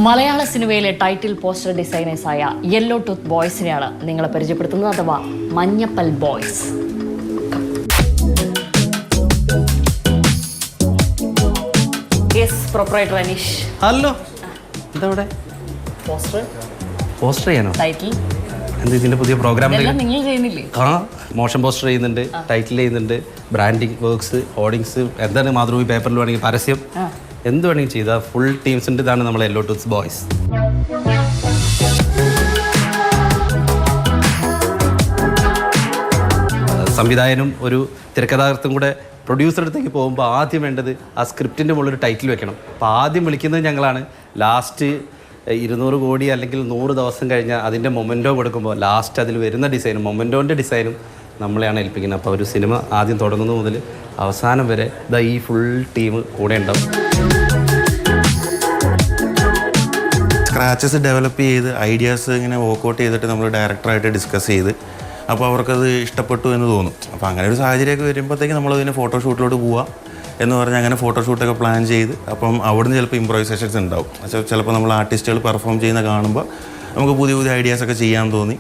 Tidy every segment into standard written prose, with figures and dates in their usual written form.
മലയാള സിനിമയിലെ title poster ഡിസൈനേഴ്സായ yellow tooth ബോയ്സിനെയാണ് നിങ്ങളെ പരിചയപ്പെടുത്തുന്നത്, അഥവാ മഞ്ഞപ്പൽ ബോയ്സ്. പ്രൊപ്പറേറ്റർ അനീഷ്. ഹലോ, എന്താ ഇവിടെ പോസ്റ്റർ ചെയ്യാനോ? ടൈറ്റിൽ എന്ത് ഇതിന്റെ പുതിയ പ്രോഗ്രാം നിങ്ങൾ ചെയ്യുന്നില്ലേ? മോഷൻ പോസ്റ്റർ ചെയ്യുന്നുണ്ട്, ടൈറ്റിൽ ചെയ്യുന്നുണ്ട്, ബ്രാൻഡിങ് വർക്ക്സ്, ഹോർഡിങ്സ്, എന്താണ് മാതൃഭൂമി പേപ്പറിൽ വേണമെങ്കിൽ പരസ്യം, എന്ത് വേണമെങ്കിൽ ചെയ്താൽ ഫുൾ ടീംസിൻ്റെ ഇതാണ് നമ്മളെ യെല്ലോ ടൂത്ത് ബോയ്സ്. സംവിധായകനും ഒരു തിരക്കഥാകൃത്തും കൂടെ പ്രൊഡ്യൂസറുടെ അടുത്തേക്ക് പോകുമ്പോൾ ആദ്യം വേണ്ടത് ആ സ്ക്രിപ്റ്റിൻ്റെ മുകളിൽ ഒരു ടൈറ്റിൽ വെക്കണം. അപ്പോൾ ആദ്യം വിളിക്കുന്നത് ഞങ്ങളാണ്. ലാസ്റ്റ് 200 കോടി അല്ലെങ്കിൽ 100 ദിവസം കഴിഞ്ഞാൽ അതിൻ്റെ മൊമെൻറ്റോ കൊടുക്കുമ്പോൾ ലാസ്റ്റ് അതിൽ വരുന്ന ഡിസൈനും മൊമെൻറ്റോൻ്റെ ഡിസൈനും നമ്മളെയാണ് ഏൽപ്പിക്കുന്നത്. അപ്പോൾ ഒരു സിനിമ ആദ്യം തുടങ്ങുന്നത് മുതൽ അവസാനം വരെ ഈ ഫുൾ ടീം കൂടെ ഉണ്ടാവും. സ്ക്രാച്ചസ് ഡെവലപ്പ് ചെയ്ത് ഐഡിയാസ് ഇങ്ങനെ വർക്കൗട്ട് ചെയ്തിട്ട് നമ്മൾ ഡയറക്ടറായിട്ട് ഡിസ്കസ് ചെയ്ത് അപ്പോൾ അവർക്കത് ഇഷ്ടപ്പെട്ടു എന്ന് തോന്നും. അപ്പോൾ അങ്ങനെ ഒരു സാഹചര്യമൊക്കെ വരുമ്പോഴത്തേക്ക് നമ്മളതിന് ഫോട്ടോഷൂട്ടിലോട്ട് പോവുക എന്ന് പറഞ്ഞാൽ അങ്ങനെ ഫോട്ടോഷൂട്ടൊക്കെ പ്ലാൻ ചെയ്ത് അപ്പം അവിടുന്ന് ചിലപ്പോൾ ഇംപ്രൈസേഷൻസ് ഉണ്ടാവും. ചിലപ്പോൾ നമ്മൾ ആർട്ടിസ്റ്റുകൾ പെർഫോം ചെയ്യുന്ന കാണുമ്പോൾ നമുക്ക് പുതിയ പുതിയ ഐഡിയാസൊക്കെ ചെയ്യാൻ തോന്നി.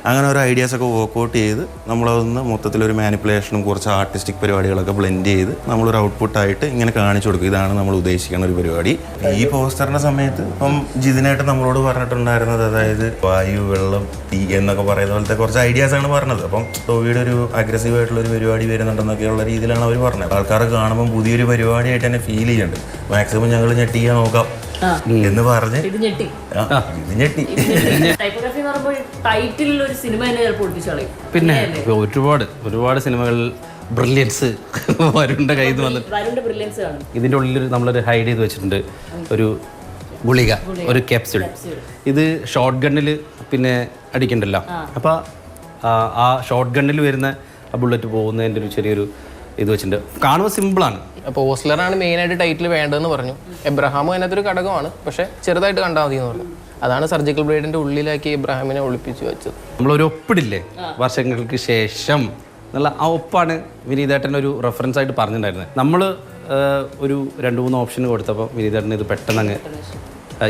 അങ്ങനെ ഒരു ഐഡിയാസൊക്കെ വർക്കൗട്ട് ചെയ്ത് നമ്മളതൊന്ന് മൊത്തത്തിലൊരു മാനിപ്പുലേഷനും കുറച്ച് ആർട്ടിസ്റ്റിക് പരിപാടികളൊക്കെ ബ്ലെൻഡ് ചെയ്ത് നമ്മളൊരു ഔട്ട്പുട്ടായിട്ട് ഇങ്ങനെ കാണിച്ചു കൊടുക്കും. ഇതാണ് നമ്മൾ ഉദ്ദേശിക്കുന്ന ഒരു പരിപാടി. ഈ പോസ്റ്ററിൻ്റെ സമയത്ത് ഇപ്പം ജിതിനായിട്ട് നമ്മളോട് പറഞ്ഞിട്ടുണ്ടായിരുന്നത്, അതായത് വായു, വെള്ളം, തീ എന്നൊക്കെ പറയുന്ന പോലത്തെ കുറച്ച് ഐഡിയാസാണ് പറഞ്ഞത്. അപ്പം ടോവിയുടെ ഒരു അഗ്രസീവായിട്ടുള്ളൊരു പരിപാടി വരുന്നുണ്ടെന്നൊക്കെയുള്ള രീതിയിലാണ് അവർ പറഞ്ഞത്. ആൾക്കാരൊക്കെ കാണുമ്പോൾ പുതിയൊരു പരിപാടിയായിട്ട് തന്നെ ഫീൽ ചെയ്യുന്നുണ്ട്. മാക്സിമം ഞങ്ങൾ ഞെട്ടിക്കാൻ നോക്കാം എന്ന് പറഞ്ഞ് ഇത് ഞെട്ടി. പിന്നെ ഒരുപാട് സിനിമകളിൽ ബ്രില്യൻസ് വരുണിന്റെ കയ്യിൽ നിന്ന് വന്നിട്ട് ഇതിൻ്റെ ഉള്ളിൽ നമ്മളൊരു ഹൈഡ് ചെയ്ത് വെച്ചിട്ടുണ്ട് ഒരു ഗുളിക, ഒരു ക്യാപ്സ്യൂൾ. ഇത് ഷോർട്ട് ഗണ്ണിൽ പിന്നെ അടിക്കണ്ടല്ലോ. അപ്പോൾ ആ ഷോർട്ട് ഗണ്ണിൽ വരുന്ന ആ ബുള്ളറ്റ് പോകുന്നതിൻ്റെ ഒരു ചെറിയൊരു ഇത് വെച്ചിട്ടുണ്ട്. കാണുമ്പോൾ സിമ്പിളാണ്. പോസ്റ്ററിനാണ് മെയിനായിട്ട് ടൈറ്റിൽ വേണ്ടതെന്ന് പറഞ്ഞു. എബ്രഹാം അതിനകത്തൊരു ഘടകമാണ്, പക്ഷേ ചെറുതായിട്ട് കണ്ടാൽ മതി എന്ന് പറഞ്ഞു. അതാണ് സർജിക്കൽ ബ്ലേഡിൻ്റെ ഉള്ളിലാക്കി എബ്രഹാമിനെ ഒളിപ്പിച്ച് വെച്ചത്. നമ്മളൊരു ഒപ്പിടില്ലേ വർഷങ്ങൾക്ക് ശേഷം എന്നുള്ള ആ ഒപ്പാണ് വിനീതേട്ടൻ ഒരു റെഫറൻസ് ആയിട്ട് പറഞ്ഞിട്ടുണ്ടായിരുന്നത്. നമ്മൾ ഒരു 2-3 ഓപ്ഷൻ കൊടുത്തപ്പോൾ വിനീതേട്ടൻ ഇത് പെട്ടെന്ന് അങ്ങ്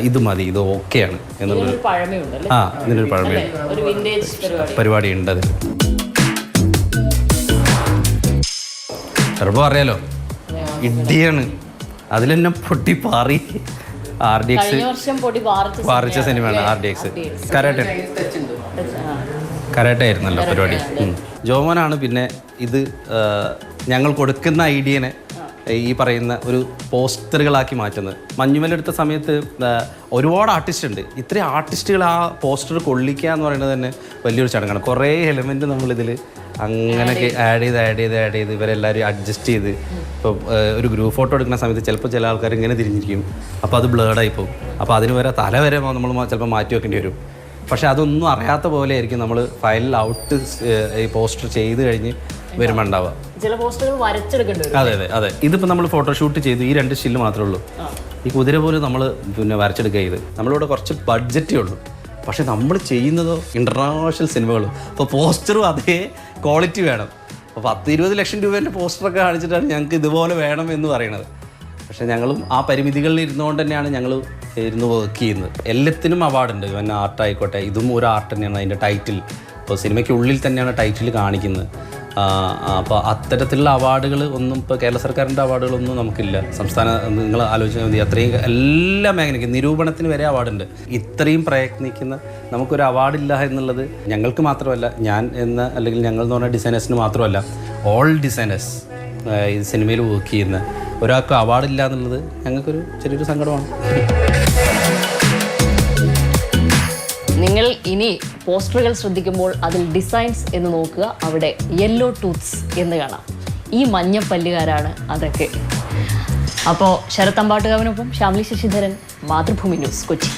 ഇത് മതി, ഇത് ഓക്കെയാണ് എന്നുള്ളൊരു ഇതിനൊരു പഴമയുണ്ട്, പരിപാടി ഉണ്ട്. അതിൽ ചെറുപ്പം അറിയാലോ, ഇടിയാണ്. അതിലെന്നെ പൊട്ടി പാറി. RDX പാറിച്ച സിനിമയാണ് RDX. കരാട്ടെ ആയിരുന്നല്ലോ പരിപാടി. ജോമോനാണ് പിന്നെ ഇത് ഞങ്ങൾ കൊടുക്കുന്ന ഐഡിയനെ ഈ പറയുന്ന ഒരു പോസ്റ്ററുകളാക്കി മാറ്റുന്നത്. മഞ്ഞുമലെടുത്ത സമയത്ത് ഒരുപാട് ആർട്ടിസ്റ്റ് ഉണ്ട്. ഇത്രയും ആർട്ടിസ്റ്റുകൾ ആ പോസ്റ്റർ കൊള്ളിക്കുക എന്ന് പറയുന്നത് തന്നെ വലിയൊരു ചടങ്ങാണ്. കുറേ എലമെൻറ്റ് നമ്മളിതിൽ അങ്ങനെയൊക്കെ ആഡ് ചെയ്ത് ഇവരെല്ലാവരും അഡ്ജസ്റ്റ് ചെയ്ത്. ഇപ്പോൾ ഒരു ഗ്രൂപ്പ് ഫോട്ടോ എടുക്കുന്ന സമയത്ത് ചിലപ്പോൾ ചില ആൾക്കാർ ഇങ്ങനെ തിരിഞ്ഞിരിക്കും, അപ്പോൾ അത് ബ്ലേഡായി പോകും. അപ്പോൾ അതിന് വരെ തല വരെ നമ്മൾ ചിലപ്പോൾ മാറ്റി വെക്കേണ്ടി വരും. പക്ഷെ അതൊന്നും അറിയാത്ത പോലെ ആയിരിക്കും നമ്മൾ ഫയലിൽ ഔട്ട് ഈ പോസ്റ്റർ ചെയ്ത് കഴിഞ്ഞ് വരുമ്പോൾ ഉണ്ടാവുക. അതെ. ഇതിപ്പോൾ നമ്മൾ ഫോട്ടോഷൂട്ട് ചെയ്തു, ഈ 2 സ്റ്റില്ല് മാത്രമേ ഉള്ളൂ. ഈ കുതിര പോലും നമ്മൾ പിന്നെ വരച്ചെടുക്കുക ചെയ്ത്. നമ്മളിവിടെ കുറച്ച് ബഡ്ജറ്റേ ഉള്ളൂ, പക്ഷെ നമ്മൾ ചെയ്യുന്നതോ ഇൻ്റർനാഷണൽ സിനിമകളും. അപ്പോൾ പോസ്റ്ററും അതേ ക്വാളിറ്റി വേണം. അപ്പോൾ 10-20 ലക്ഷം രൂപേൻ്റെ പോസ്റ്ററൊക്കെ കാണിച്ചിട്ടാണ് ഞങ്ങൾക്ക് ഇതുപോലെ വേണം എന്ന് പറയുന്നത്. പക്ഷേ ഞങ്ങളും ആ പരിമിതികളിൽ ഇരുന്നുകൊണ്ട് തന്നെയാണ് ഞങ്ങൾ ഇരുന്ന് വർക്ക് ചെയ്യുന്നത്. എല്ലാത്തിനും അവാർഡുണ്ട്. പിന്നെ ആർട്ടായിക്കോട്ടെ, ഇതും ഒരു ആർട്ട് തന്നെയാണ്. അതിൻ്റെ ടൈറ്റിൽ ഇപ്പോൾ സിനിമയ്ക്കുള്ളിൽ തന്നെയാണ് ടൈറ്റിൽ കാണിക്കുന്നത്. അപ്പോൾ അത്തരത്തിലുള്ള അവാർഡുകൾ ഒന്നും ഇപ്പോൾ കേരള സർക്കാരിൻ്റെ അവാർഡുകളൊന്നും നമുക്കില്ല. സംസ്ഥാന നിങ്ങൾ ആലോചിച്ചാൽ മതി, അത്രയും എല്ലാ മേഖലയ്ക്കും നിരൂപണത്തിന് വരെ അവാർഡുണ്ട്. ഇത്രയും പ്രയത്നിക്കുന്ന നമുക്കൊരു അവാർഡില്ല എന്നുള്ളത് ഞങ്ങൾക്ക് മാത്രമല്ല, ഞാൻ എന്ന അല്ലെങ്കിൽ ഞങ്ങൾ എന്ന് പറഞ്ഞ ഡിസൈനേഴ്സിന് മാത്രമല്ല, ഓൾ ഡിസൈനേഴ്സ് ഈ സിനിമയിൽ വർക്ക് ചെയ്യുന്ന ഒരാൾക്ക് അവാർഡില്ല എന്നുള്ളത് ഞങ്ങൾക്കൊരു ചെറിയൊരു സങ്കടമാണ്. നിങ്ങൾ ഇനി പോസ്റ്ററുകൾ ശ്രദ്ധിക്കുമ്പോൾ അതിൽ ഡിസൈൻസ് എന്ന് നോക്കുക, അവിടെ യെല്ലോ ടൂത്ത്സ് എന്ന് കാണാം. ഈ മഞ്ഞപ്പല്ലുകാരാണ് അതൊക്കെ. അപ്പോൾ ശരത് അമ്പാട്ടുകാവിനൊപ്പം ശ്യാമിലി ശശിധരൻ, മാതൃഭൂമി ന്യൂസ്, കൊച്ചി.